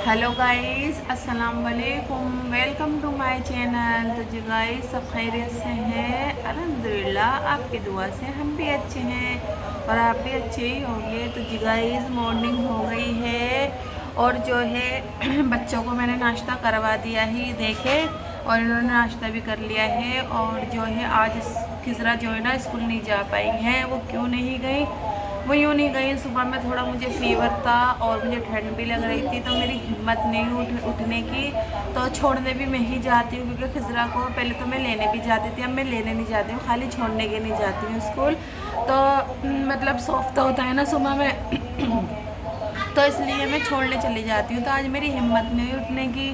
Hello guys, अस्सलाम वालेकुम। Welcome to my channel. तो जी गाइस, सब खैरियत से हैं अल्हम्दुलिल्लाह। आपकी दुआ से हम भी अच्छे हैं और आप भी अच्छे ही होंगे। तो जी गाइस, मॉर्निंग हो गई है और जो है बच्चों को मैंने नाश्ता करवा दिया ही देखे, और इन्होंने नाश्ता भी कर लिया है। और जो है आज किसरा जो है ना स्कूल नहीं जा पाई हैं। वो क्यों नहीं गई? वो यूँ नहीं गई। सुबह में थोड़ा मुझे फीवर था और मुझे ठंड भी लग रही थी, तो मेरी हिम्मत नहीं हुई उठने की। तो छोड़ने भी मैं ही जाती हूँ, क्योंकि खिजरा को पहले तो मैं लेने भी जाती थी, अब मैं लेने नहीं जाती हूँ, खाली छोड़ने के नहीं जाती हूँ स्कूल। तो मतलब सॉफ्ट तो होता है ना सुबह में तो इसलिए मैं छोड़ने चली जाती हूँ। तो आज मेरी हिम्मत नहीं उठने की।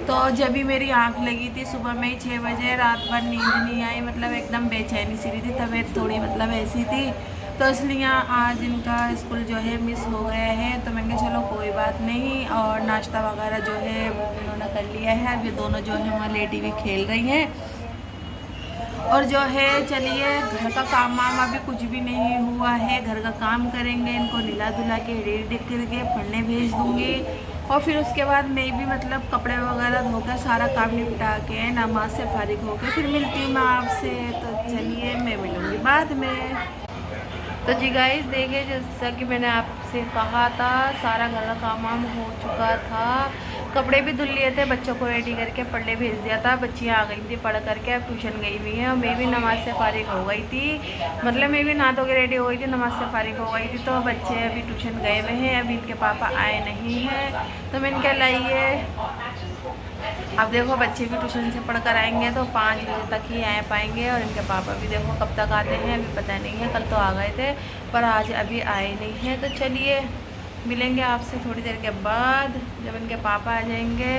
तो जब भी मेरी आंख लगी थी सुबह में ही 6 बजे, रात भर नींद नहीं आई, मतलब एकदम बेचैनी सी रही थी, तबीयत थोड़ी मतलब ऐसी थी। तो इसलिए आज इनका स्कूल जो है मिस हो गया है। तो मैंने कहा चलो कोई बात नहीं। और नाश्ता वगैरह जो है इन्होंने कर लिया है। अब ये दोनों जो है वहाँ लेटी हुई खेल रही हैं। और जो है चलिए, घर का काम वाम अभी कुछ भी नहीं हुआ है। घर का काम करेंगे, इनको नहला धुला के रेडी करके पढ़ने भेज दूँगी। और फिर उसके बाद मैं भी मतलब कपड़े वगैरह धोकर सारा काम निपटा के नमाज से फारिग होकर फिर मिलती हूँ मैं आपसे। तो चलिए, मैं मिलूँगी बाद में। तो जी गाइस देखिए, जैसा कि मैंने आपसे कहा था, सारा घर का काम वाम हो चुका था। कपड़े भी धुल लिए थे, बच्चों को रेडी करके पढ़ने भेज दिया था। बच्चियाँ आ गई थी पढ़ करके, अब ट्यूशन गई हुई हैं। और मैं भी नमाज़ से फारिग हो गई थी, मतलब मैं भी नहा धो के रेडी हो गई थी, नमाज़ से फारिग हो गई थी। तो बच्चे अभी ट्यूशन गए हुए हैं, अभी इनके पापा आए नहीं हैं। तो मैंने क्या लाइए, अब देखो बच्चे भी ट्यूशन से पढ़ कर आएंगे तो 5 बजे तक ही आ पाएंगे। और इनके पापा भी देखो कब तक आते हैं अभी पता नहीं है। कल तो आ गए थे पर आज अभी आए नहीं हैं। तो चलिए, मिलेंगे आपसे थोड़ी देर के बाद जब इनके पापा आ जाएंगे।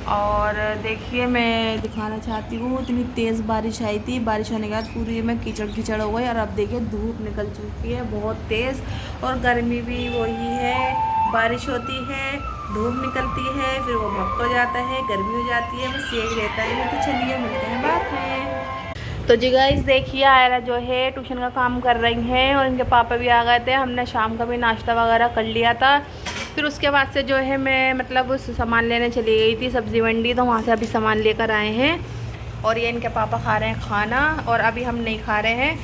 और देखिए, मैं दिखाना चाहती हूँ, इतनी तेज़ बारिश आई थी, बारिश आने के बाद पूरी में कीचड़ कीचड़ हो गई। और अब देखिए धूप निकल चुकी है बहुत तेज़, और गर्मी भी वही है। बारिश होती है, धूप निकलती है, फिर वो भपक हो जाता है, गर्मी हो जाती है, बस यही रहता है। तो चलिए मिलते हैं बाद में। तो जी गाइस देखिए, आयरा जो है ट्यूशन का काम कर रही हैं और इनके पापा भी आ गए थे। हमने शाम का भी नाश्ता वगैरह कर लिया था। फिर उसके बाद से जो है मैं मतलब उस सामान लेने चली गई थी सब्ज़ी मंडी, तो वहाँ से अभी सामान लेकर आए हैं। और ये इनके पापा खा रहे हैं खाना, और अभी हम नहीं खा रहे हैं।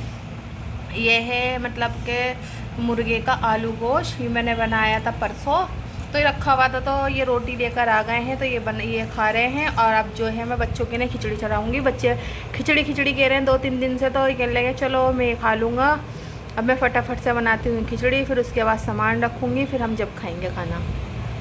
ये है मतलब के मुर्गे का आलू गोश्त, ये मैंने बनाया था परसों, तो ये रखा हुआ था। तो ये रोटी लेकर आ गए हैं, तो ये खा रहे हैं। और अब जो है मैं बच्चों के लिए खिचड़ी चढ़ाऊँगी। बच्चे खिचड़ी खिचड़ी कह रहे हैं 2-3 दिन से, तो ये कहने लगे चलो मैं खा लूँगा। अब मैं फटाफट से बनाती हूँ खिचड़ी, फिर उसके बाद सामान रखूँगी, फिर हम जब खाएँगे खाना।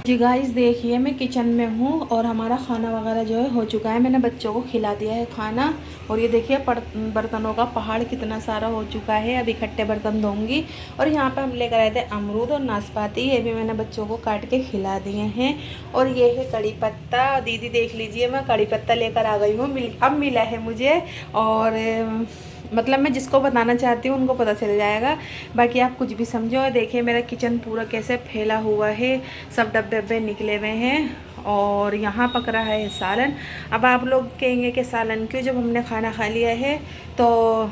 जी गाइस देखिए, मैं किचन में हूँ और हमारा खाना वगैरह जो है हो चुका है। मैंने बच्चों को खिला दिया है खाना। और ये देखिए बर्तनों का पहाड़ कितना सारा हो चुका है। अब इकट्ठे बर्तन धोऊंगी। और यहाँ पे हम लेकर आए थे अमरूद और नाशपाती, ये भी मैंने बच्चों को काट के खिला दिए हैं। और ये है कड़ी पत्ता। दीदी देख लीजिए, मैं कड़ी पत्ता लेकर आ गई हूँ, अब मिला है मुझे। और मतलब मैं जिसको बताना चाहती हूँ उनको पता चल जाएगा, बाकी आप कुछ भी समझो। और देखिए मेरा किचन पूरा कैसे फैला हुआ है, सब डब्बे डब्बे निकले हुए हैं। और यहाँ पक रहा है सालन। अब आप लोग कहेंगे कि सालन क्यों, जब हमने खाना खा लिया है। तो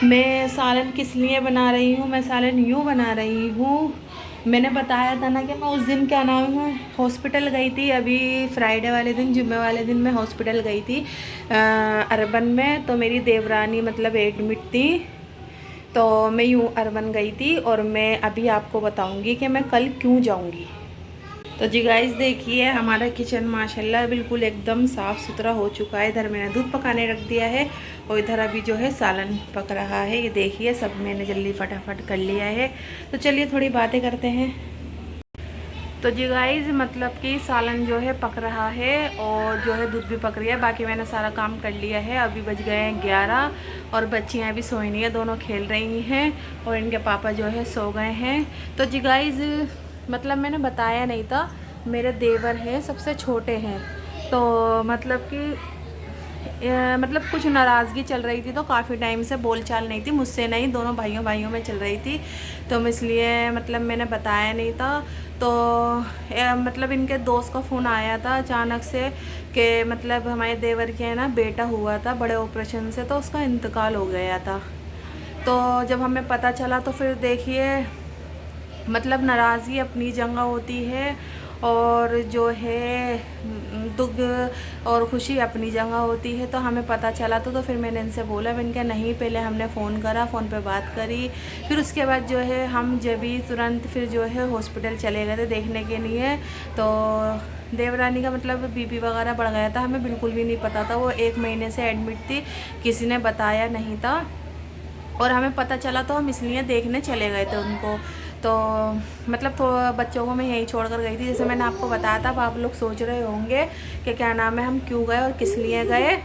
मैं सालन किस लिए बना रही हूँ, मैं सालन यूँ बना रही हूँ। मैंने बताया था ना कि मैं उस दिन क्या नाम है हॉस्पिटल गई थी, अभी फ्राइडे वाले दिन, जुम्मे वाले दिन मैं हॉस्पिटल गई थी अर्बन में। तो मेरी देवरानी मतलब एडमिट थी, तो मैं यूँ अर्बन गई थी। और मैं अभी आपको बताऊंगी कि मैं कल क्यों जाऊंगी। तो जी गाइस देखिए, हमारा किचन माशाल्लाह बिल्कुल एकदम साफ़ सुथरा हो चुका है। इधर मैंने दूध पकाने रख दिया है और इधर अभी जो है सालन पक रहा है। ये देखिए सब मैंने जल्दी फटाफट कर लिया है। तो चलिए थोड़ी बातें करते हैं। तो जी गाइस मतलब कि सालन जो है पक रहा है और जो है दूध भी पक रही है। बाकी मैंने सारा काम कर लिया है। अभी बज गए हैं 11 और बच्चियाँ अभी सोई नहीं है, दोनों खेल रही हैं और इनके पापा जो है सो गए हैं। तो जी गाइस मतलब मैंने बताया नहीं था, मेरे देवर हैं, सबसे छोटे हैं। तो मतलब कि मतलब कुछ नाराज़गी चल रही थी, तो काफ़ी टाइम से बोलचाल नहीं थी, मुझसे नहीं, दोनों भाइयों भाइयों में चल रही थी। तो मैं इसलिए मतलब मैंने बताया नहीं था। तो मतलब इनके दोस्त का फ़ोन आया था अचानक से कि मतलब हमारे देवर के है ना बेटा हुआ था बड़े ऑपरेशन से, तो उसका इंतकाल हो गया था। तो जब हमें पता चला तो फिर देखिए मतलब नाराज़गी अपनी जगह होती है और जो है दुख और खुशी अपनी जगह होती है। तो हमें पता चला तो फिर मैंने इनसे बोला, मैंने कहा नहीं, पहले हमने फ़ोन करा, फ़ोन पे बात करी, फिर उसके बाद जो है हम जब भी तुरंत फिर जो है हॉस्पिटल चले गए थे देखने के लिए। तो देवरानी का मतलब बीपी वगैरह बढ़ गया था, हमें बिल्कुल भी नहीं पता था, वो 1 महीने से एडमिट थी, किसी ने बताया नहीं था और हमें पता चला तो हम इसलिए देखने चले गए थे उनको। तो मतलब थोड़ा बच्चों को मैं यहीं छोड़ कर गई थी, जैसे मैंने आपको बताया था। अब आप लोग सोच रहे होंगे कि क्या नाम है, हम क्यों गए और किस लिए गए।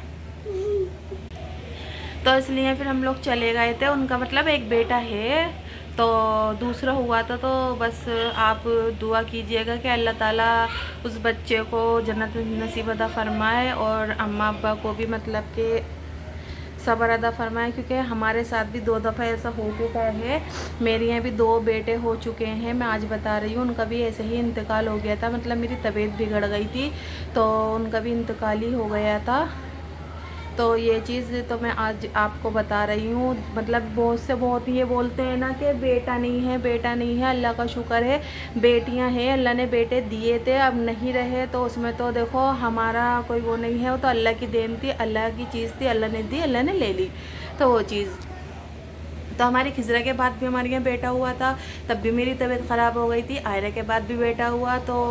तो इसलिए फिर हम लोग चले गए थे। उनका मतलब एक बेटा है, तो दूसरा हुआ था। तो बस आप दुआ कीजिएगा कि अल्लाह ताला उस बच्चे को जन्नत नसीब अता फरमाए और अम्मा अब्बा को भी मतलब कि सब्र अदा फरमाए, क्योंकि हमारे साथ भी 2 दफ़ा ऐसा हो चुका है। मेरे यहाँ भी 2 बेटे हो चुके हैं, मैं आज बता रही हूँ। उनका भी ऐसे ही इंतकाल हो गया था, मतलब मेरी तबीयत बिगड़ गई थी तो उनका भी इंतकाल ही हो गया था। तो ये चीज़ तो मैं आज आपको बता रही हूँ। मतलब बहुत से बहुत ये बोलते हैं ना कि बेटा नहीं है, बेटा नहीं है। अल्लाह का शुक्र है बेटियां हैं, अल्लाह ने बेटे दिए थे, अब नहीं रहे तो उसमें तो देखो हमारा कोई वो नहीं है, वो तो अल्लाह की देन थी, अल्लाह की चीज़ थी, अल्लाह ने दी, अल्लाह ने ले ली। तो वो चीज़ तो हमारी खिजरा के बाद भी हमारे यहाँ बेटा हुआ था, तब भी मेरी तबीयत ख़राब हो गई थी। आयरा के बाद भी बेटा हुआ, तो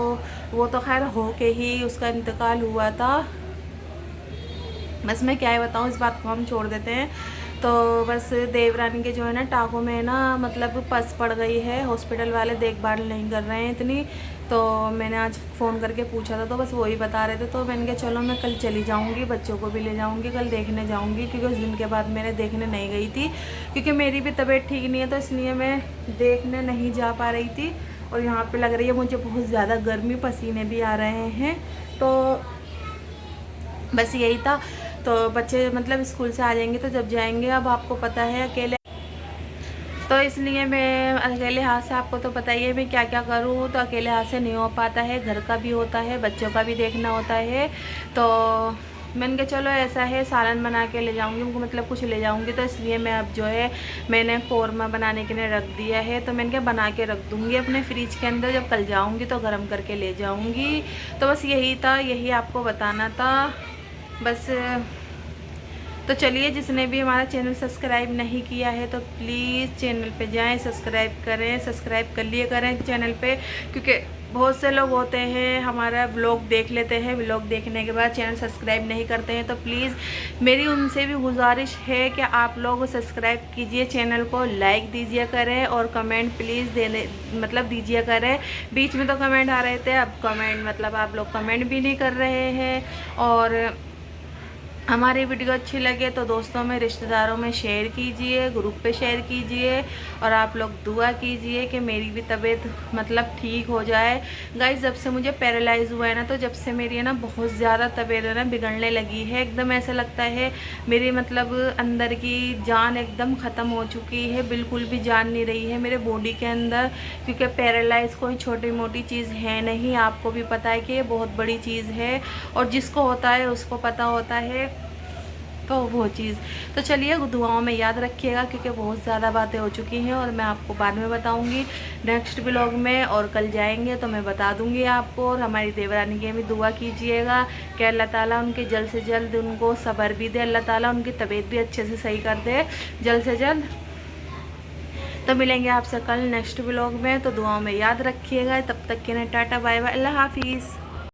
वो तो खैर हो के ही उसका इंतकाल हुआ था। बस मैं क्या ही बताऊँ, इस बात को हम छोड़ देते हैं। तो बस देवरानी के जो है ना टाँगों में ना मतलब पस पड़ गई है, हॉस्पिटल वाले देखभाल नहीं कर रहे हैं इतनी। तो मैंने आज फ़ोन करके पूछा था तो बस वही बता रहे थे। तो मैंने कहा चलो मैं कल चली जाऊंगी, बच्चों को भी ले जाऊंगी, कल देखने जाऊंगी, क्योंकि उस दिन के बाद मैंने देखने नहीं गई थी, क्योंकि मेरी भी तबीयत ठीक नहीं है, तो इसलिए मैं देखने नहीं जा पा रही थी। और यहाँ पर लग रही है मुझे बहुत ज़्यादा गर्मी, पसीने भी आ रहे हैं। तो बस यही था। तो बच्चे मतलब स्कूल से आ जाएंगे तो जब जाएंगे, अब आपको पता है अकेले, तो इसलिए मैं अकेले हाथ से, आपको तो पता ही है मैं क्या क्या करूँ, तो अकेले हाथ से नहीं हो पाता है, घर का भी होता है, बच्चों का भी देखना होता है। तो मैंने कहा चलो ऐसा है, सालन बना के ले जाऊंगी उनको, मतलब कुछ ले जाऊंगी। तो इसलिए मैं अब जो है मैंने कौरमा बनाने के लिए रख दिया है, तो मैंने क्या बना के रख दूंगी अपने फ्रिज के अंदर, जब कल जाऊंगी तो गर्म करके ले जाऊंगी। तो बस यही था, यही आपको बताना था बस। तो चलिए, जिसने भी हमारा चैनल सब्सक्राइब नहीं किया है तो प्लीज़ चैनल पे जाएं, सब्सक्राइब करें, सब्सक्राइब कर लिए करें चैनल पे, क्योंकि बहुत से लोग होते हैं हमारा व्लॉग देख लेते हैं, व्लॉग देखने के बाद चैनल सब्सक्राइब नहीं करते हैं। तो प्लीज़ मेरी उनसे भी गुजारिश है कि आप लोग सब्सक्राइब कीजिए, चैनल को लाइक दीजिए करें और कमेंट प्लीज़ देने मतलब दीजिए करें। बीच में तो कमेंट आ रहे थे, अब कमेंट मतलब आप लोग कमेंट भी नहीं कर रहे हैं। और हमारी वीडियो अच्छी लगे तो दोस्तों में, रिश्तेदारों में शेयर कीजिए, ग्रुप पे शेयर कीजिए और आप लोग दुआ कीजिए कि मेरी भी तबीयत मतलब ठीक हो जाए। गाइस, जब से मुझे पैरालाइज़ हुआ है ना, तो जब से मेरी है ना बहुत ज़्यादा तबीयत है ना बिगड़ने लगी है। एकदम ऐसा लगता है मेरी मतलब अंदर की जान एकदम ख़त्म हो चुकी है, बिल्कुल भी जान नहीं रही है मेरे बॉडी के अंदर, क्योंकि पैरालाइज़ कोई छोटी मोटी चीज़ है नहीं, आपको भी पता है कि ये बहुत बड़ी चीज़ है और जिसको होता है उसको पता होता है। तो वो चीज़ तो चलिए दुआओं में याद रखिएगा, क्योंकि बहुत ज़्यादा बातें हो चुकी हैं और मैं आपको बाद में बताऊंगी नेक्स्ट व्लॉग में। और कल जाएंगे तो मैं बता दूंगी आपको। और हमारी देवरानी की भी दुआ कीजिएगा कि अल्लाह ताला उनके जल्द से जल्द उनको सब्र भी दे, अल्लाह ताला उनकी तबीयत भी अच्छे से सही कर दे जल्द से जल्द। तो मिलेंगे आपसे कल नेक्स्ट व्लॉग में, तो दुआओं में याद रखिएगा। तब तक के लिए टाटा बाय बाय, अल्लाह हाफिज़।